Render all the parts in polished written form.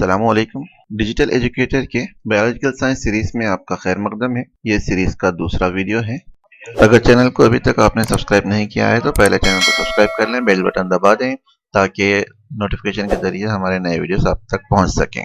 السلام علیکم۔ Digital educator کے بایولوجیکل سائنس سیریز میں آپ کا خیر مقدم ہے۔ یہ سیریز کا دوسرا ویڈیو ہے۔ اگر چینل کو ابھی تک آپ نے سبسکرائب نہیں کیا ہے تو پہلے چینل کو سبسکرائب کر لیں، بیل بٹن دبا دیں تاکہ نوٹیفیکیشن کے ذریعے ہمارے نئے ویڈیوز آپ تک پہنچ سکیں۔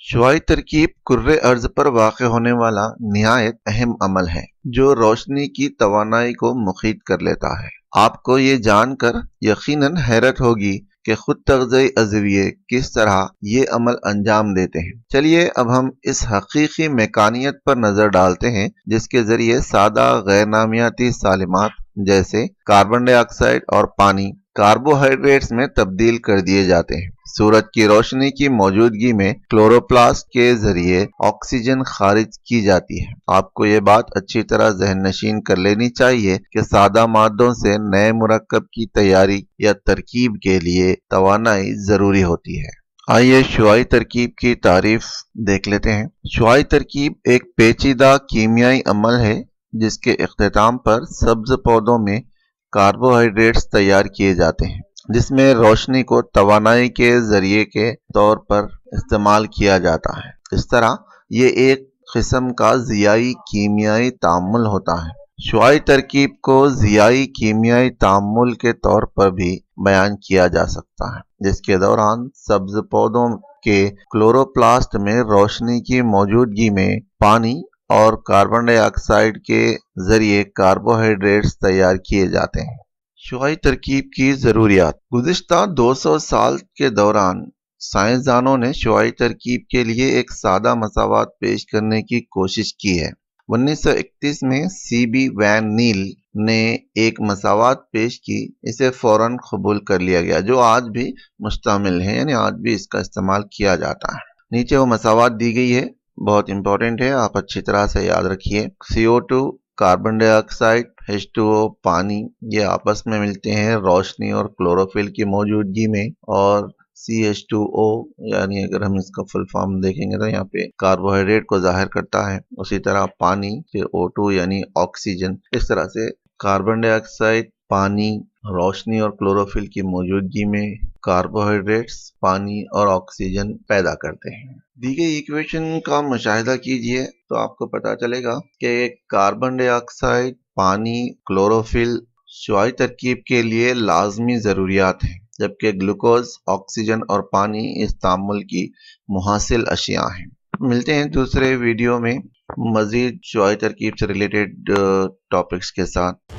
شعاعی ترکیب کرۂ ارض پر واقع ہونے والا نہایت اہم عمل ہے جو روشنی کی توانائی کو مخیط کر لیتا ہے۔ آپ کو یہ جان کر یقیناً حیرت ہوگی کہ خود تغذیہ عضویے کس طرح یہ عمل انجام دیتے ہیں۔ چلیے اب ہم اس حقیقی میکانیت پر نظر ڈالتے ہیں جس کے ذریعے سادہ غیر نامیاتی سالمات جیسے کاربن ڈائی آکسائڈ اور پانی کاربوہائیڈریٹس میں تبدیل کر دیے جاتے ہیں۔ سورج کی روشنی کی موجودگی میں کلوروپلاسٹ کے ذریعے آکسیجن خارج کی جاتی ہے۔ آپ کو یہ بات اچھی طرح ذہن نشین کر لینی چاہیے کہ سادہ مادوں سے نئے مرکب کی تیاری یا ترکیب کے لیے توانائی ضروری ہوتی ہے۔ آئیے شعاعی ترکیب کی تعریف دیکھ لیتے ہیں۔ شعاعی ترکیب ایک پیچیدہ کیمیائی عمل ہے جس کے اختتام پر سبز پودوں میں کاربوہائیڈریٹس تیار کیے جاتے ہیں جس میں روشنی کو توانائی کے ذریعے کے طور پر استعمال کیا جاتا ہے۔ اس طرح یہ ایک قسم کا ضیائی کیمیائی تعامل ہوتا ہے۔ شعاعی ترکیب کو ضیائی کیمیائی تعامل کے طور پر بھی بیان کیا جا سکتا ہے جس کے دوران سبز پودوں کے کلوروپلاسٹ میں روشنی کی موجودگی میں پانی اور کاربن ڈائی آکسائڈ کے ذریعے کاربوہائیڈریٹس تیار کیے جاتے ہیں۔ شعاعی ترکیب کی ضروریات۔ گزشتہ 200 سال کے دوران سائنسدانوں نے شعاعی ترکیب کے لیے ایک سادہ مساوات پیش کرنے کی کوشش کی ہے۔ 1931 میں سی بی وین نیل نے ایک مساوات پیش کی، اسے فوراً قبول کر لیا گیا جو آج بھی مستعمل ہے، یعنی آج بھی اس کا استعمال کیا جاتا ہے۔ نیچے وہ مساوات دی گئی ہے، بہت امپورٹنٹ ہے، آپ اچھی طرح سے یاد رکھیے۔ CO2 کاربن ڈائی آکسائڈ H2O پانی یہ آپس میں ملتے ہیں روشنی اور کلوروفل کی موجودگی میں، اور CH2O یعنی اگر ہم اس کا فل فارم دیکھیں گے تو یہاں پہ کاربوہائیڈریٹ کو ظاہر کرتا ہے۔ اسی طرح پانی سے O2 یعنی آکسیجن، اس طرح سے کاربن ڈائی آکسائڈ پانی روشنی اور کلوروفل کی موجودگی میں کاربوہائیڈریٹس پانی اور آکسیجن پیدا کرتے ہیں۔ دی گئی ایکویشن کا مشاہدہ کیجئے تو آپ کو پتا چلے گا کہ کاربن ڈائی آکسائڈ پانی کلوروفل شعاعی ترکیب کے لیے لازمی ضروریات ہیں، جبکہ گلوکوز آکسیجن اور پانی اس تعامل کی محاصل اشیاء ہیں۔ ملتے ہیں دوسرے ویڈیو میں مزید شعاعی ترکیب سے ریلیٹڈ ٹاپکس کے ساتھ۔